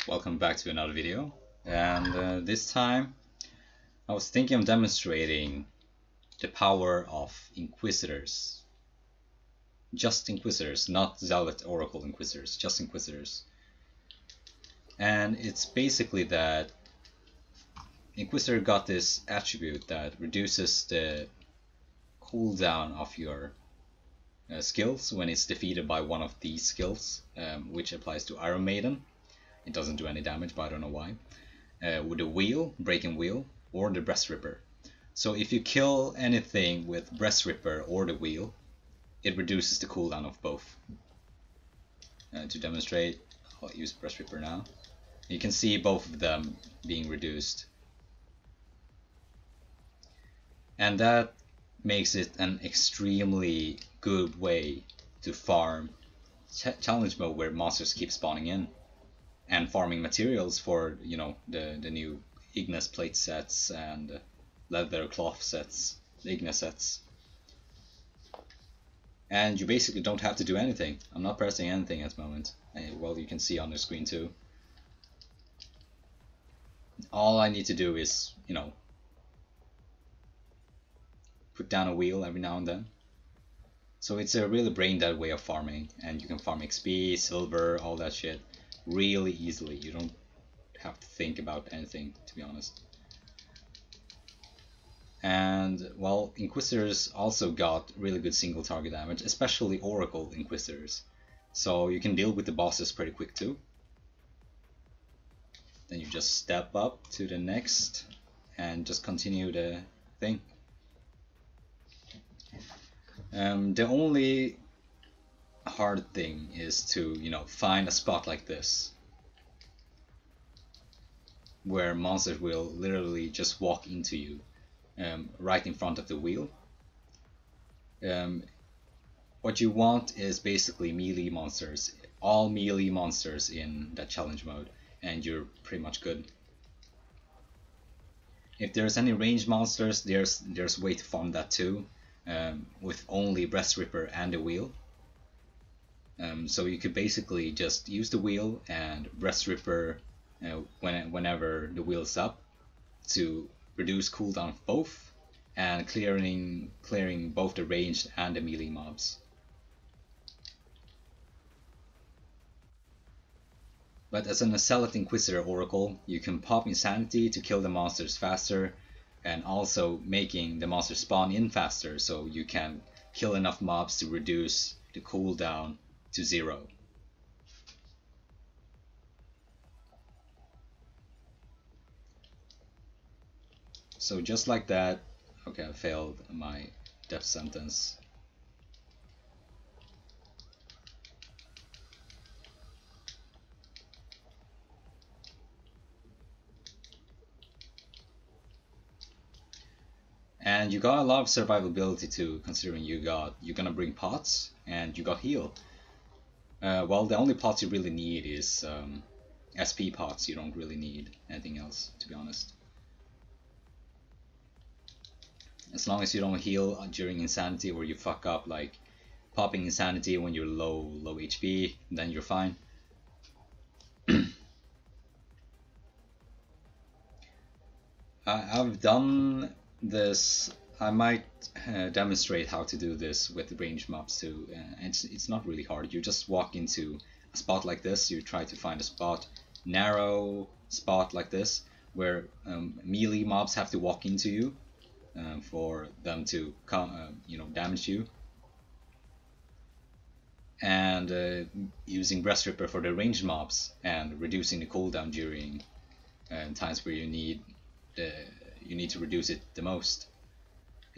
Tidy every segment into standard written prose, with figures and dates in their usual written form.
Welcome back to another video, and this time I was thinking of demonstrating the power of Inquisitors. Just Inquisitors, not Zealot Oracle Inquisitors, just Inquisitors. And it's basically that Inquisitor got this attribute that reduces the cooldown of your skills when it's defeated by one of these skills, which applies to Iron Maiden. It doesn't do any damage, but I don't know why. With the wheel, Breaking Wheel, or the Breast Ripper. So if you kill anything with Breast Ripper or the wheel, it reduces the cooldown of both. To demonstrate, I'll use Breast Ripper now. You can see both of them being reduced. And that makes it an extremely good way to farm challenge mode where monsters keep spawning in. And farming materials for, you know, the new Ignis plate sets and leather cloth sets, the Ignis sets. And you basically don't have to do anything. I'm not pressing anything at the moment. Well, you can see on the screen too. All I need to do is, you know, put down a wheel every now and then. So it's a really brain dead way of farming, and you can farm XP, silver, all that shit really easily. You don't have to think about anything, to be honest. And well, Inquisitors also got really good single target damage, especially Oracle Inquisitors. So you can deal with the bosses pretty quick too. Then you just step up to the next and just continue the thing. The only hard thing is to, you know, find a spot like this where monsters will literally just walk into you right in front of the wheel. What you want is basically melee monsters, all melee monsters in that challenge mode, and you're pretty much good. If there's any ranged monsters, there's a way to farm that too, with only Breast Ripper and the wheel. So you could basically just use the wheel and Breast Ripper whenever the wheel's up to reduce cooldown of both, and clearing both the ranged and the melee mobs. But as an Zealot Inquisitor Oracle, you can pop Insanity to kill the monsters faster, and also making the monsters spawn in faster, so you can kill enough mobs to reduce the cooldown to 0. So just like that. Okay, I failed my death sentence. And you got a lot of survivability too, considering you're gonna bring pots and you got heal. Well, the only pots you really need is SP pots. You don't really need anything else, to be honest. As long as you don't heal during Insanity, or you fuck up like popping Insanity when you're low HP, then you're fine. I've done this. I might demonstrate how to do this with range mobs too. It's not really hard. You just walk into a spot like this. You try to find a spot, narrow spot like this, where melee mobs have to walk into you for them to you know, damage you. And using Breast Ripper for the ranged mobs and reducing the cooldown during times where you need to reduce it the most.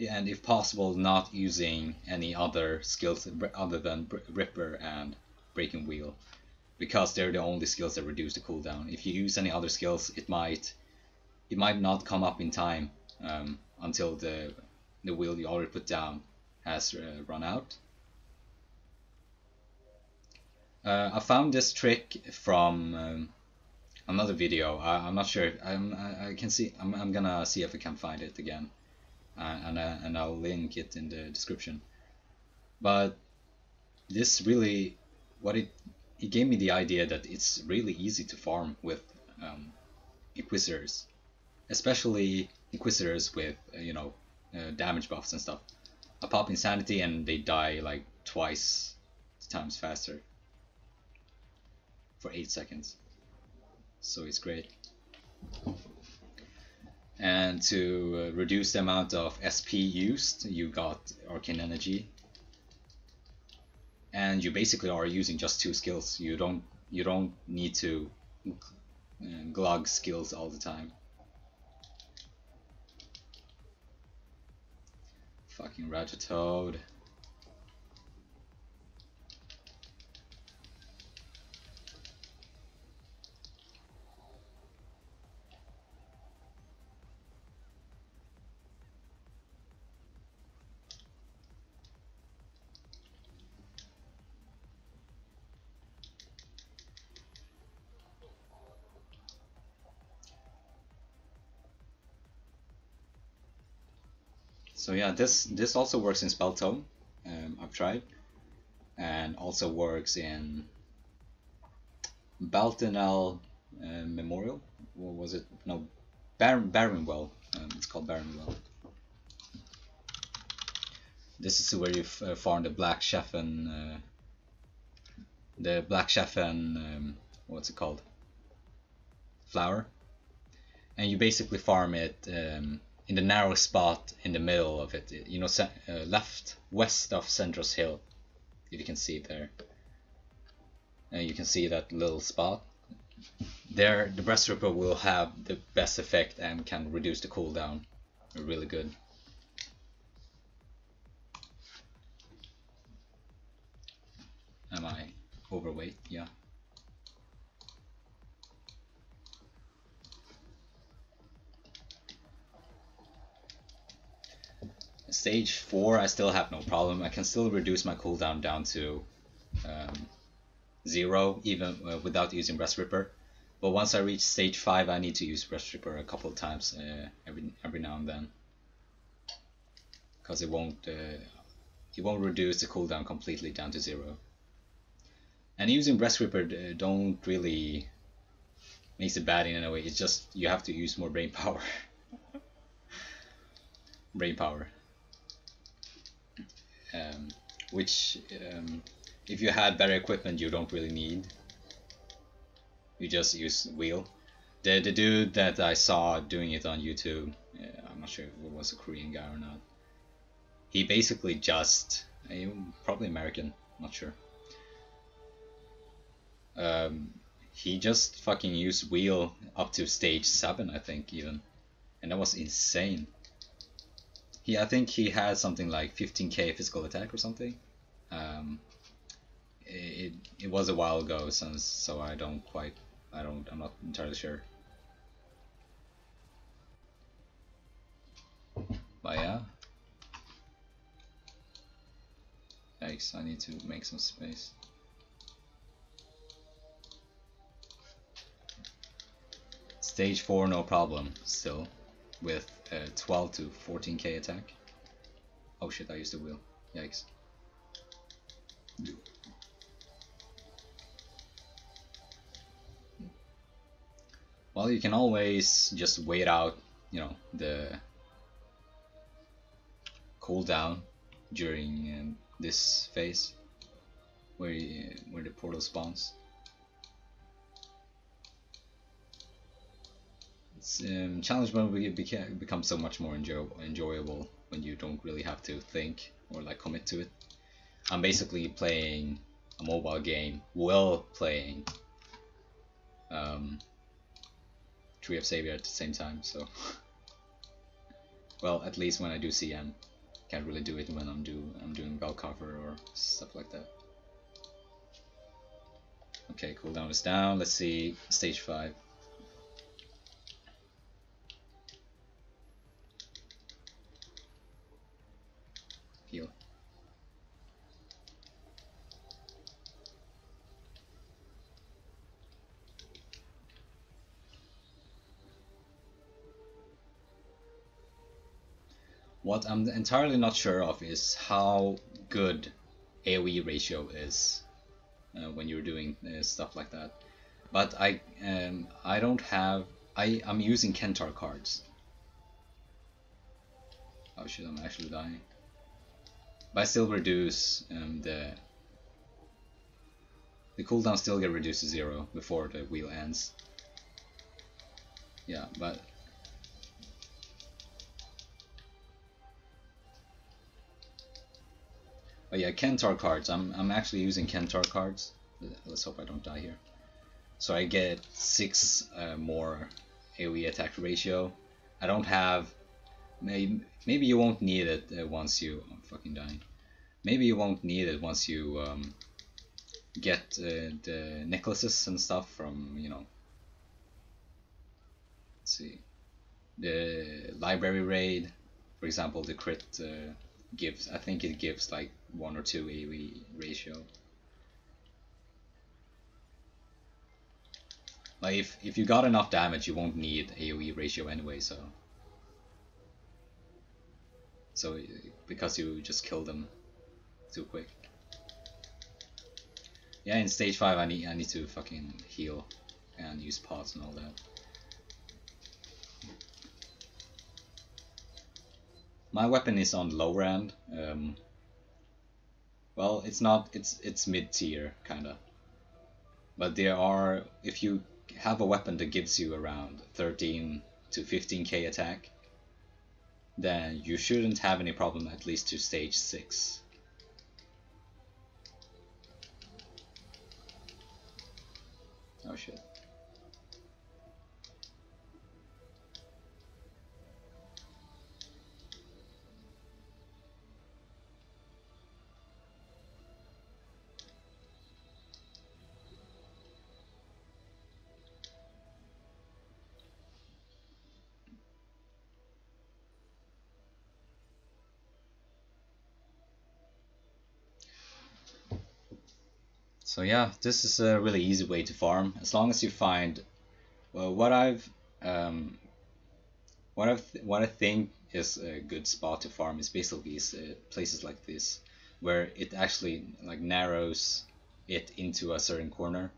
And if possible, not using any other skills other than Ripper and Breaking Wheel, because they're the only skills that reduce the cooldown. If you use any other skills, it might not come up in time until the wheel you already put down has run out. I found this trick from another video. I'm not sure. I can see. I'm gonna see if I can find it again, and I'll link it in the description. But this really, what it it gave me the idea that it's really easy to farm with Inquisitors, especially Inquisitors with damage buffs and stuff. I pop Insanity and they die like twice times faster for 8 seconds, so it's great. And to reduce the amount of SP used, you got Arcane Energy, and you basically are using just 2 skills. You don't need to glug skills all the time. Fucking Ratatoad. So yeah, this also works in Spell Tome. I've tried, and also works in Baltinel Memorial. What was it? No, Barrenwell. It's called Barrenwell. This is where you farm the Black Chefin. What's it called? Flower, and you basically farm it in the narrow spot in the middle of it, west of Centros Hill, if you can see it there. And you can see that little spot. There, the Breast Ripper will have the best effect and can reduce the cooldown. Really good. Am I overweight? Yeah. Stage 4 I still have no problem. I can still reduce my cooldown down to 0 even without using Breast Ripper. But once I reach stage 5 I need to use Breast Ripper a couple of times every now and then. Because it won't reduce the cooldown completely down to 0. And using Breast Ripper don't really makes it bad in any way. It's just you have to use more brain power. Brain power. Which if you had better equipment you don't really need. You just use wheel. The dude that I saw doing it on YouTube, I'm not sure if it was a Korean guy or not. He basically just, probably American, not sure. He just fucking used wheel up to stage 7 I think even, and that was insane. I think he had something like 15k physical attack or something. It was a while ago, so I'm not entirely sure. But yeah. Yikes, I need to make some space. Stage 4 no problem still, with 12 to 14k attack. Oh shit, I used the wheel. Yikes. Well, you can always just wait out, the cooldown during this phase where the portal spawns. Challenge mode becomes so much more enjoyable when you don't really have to think or like commit to it. I'm basically playing a mobile game while playing Tree of Savior at the same time, so well, at least when I do CM. Can't really do it when I'm doing bell cover or stuff like that. Okay, cooldown is down. Let's see stage 5. Heal. What I'm entirely not sure of is how good AoE ratio is when you're doing stuff like that. But I don't have. I'm using Kentar cards. Oh shit! I'm actually dying. But I still reduce the cooldown still get reduced to 0 before the wheel ends. Yeah, but yeah, Kentar cards. I'm actually using Kentar cards. Let's hope I don't die here. So I get 6 more AoE attack ratio. I don't have. Maybe you won't need it once you. I'm fucking dying. Maybe you won't need it once you get the necklaces and stuff from, you know. Let's see. The library raid, for example, the crit gives. I think it gives like 1 or 2 AoE ratio. Like if you got enough damage, you won't need AoE ratio anyway. So because you just kill them too quick. Yeah, in stage 5 I need to fucking heal and use pots and all that. My weapon is on lower end. Well, it's not. It's mid tier kinda. But there are, if you have a weapon that gives you around 13 to 15k attack, then you shouldn't have any problem at least to stage 6. Oh shit. So yeah, this is a really easy way to farm as long as you find. Well, what I think is a good spot to farm is basically places like this, where it actually like narrows it into a certain corner,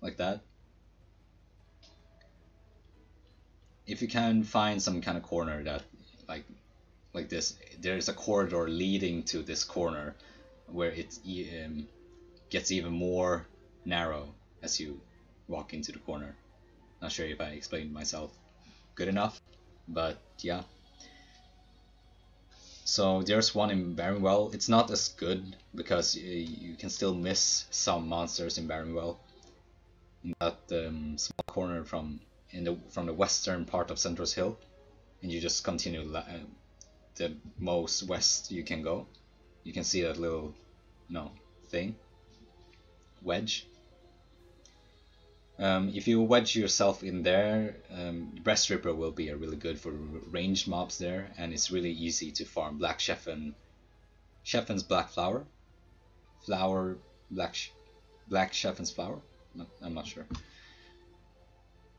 like that. If you can find some kind of corner that like this, there's a corridor leading to this corner where it gets even more narrow as you walk into the corner. Not sure if I explained myself good enough, but yeah. So there's one in Barrenwell. It's not as good because you can still miss some monsters in Barrenwell. In that small corner from the western part of Centros Hill, and you just continue the most west you can go. You can see that little, thing, wedge. If you wedge yourself in there, Breast Ripper will be really good for ranged mobs there, and it's really easy to farm Black Cheffen's Black Flower, Black Cheffen's Flower. No, I'm not sure.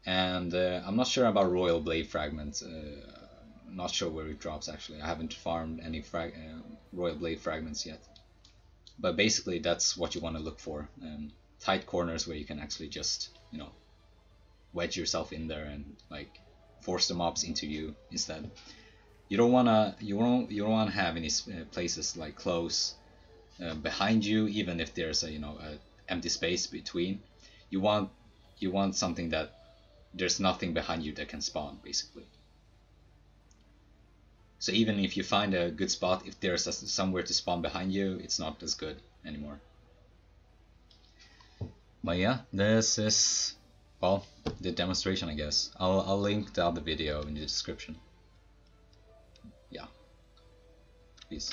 And I'm not sure about Royal Blade Fragments. I'm not sure where it drops actually. I haven't farmed any Royal Blade Fragments yet. But basically, that's what you want to look for. Tight corners where you can actually just, wedge yourself in there and like force the mobs into you instead. You don't wanna have any places like close behind you, even if there's a empty space between. You want something that there's nothing behind you that can spawn basically. So even if you find a good spot, if there's somewhere to spawn behind you, it's not as good anymore. But yeah, this is, well, the demonstration, I guess. I'll link the other video in the description. Yeah. Peace.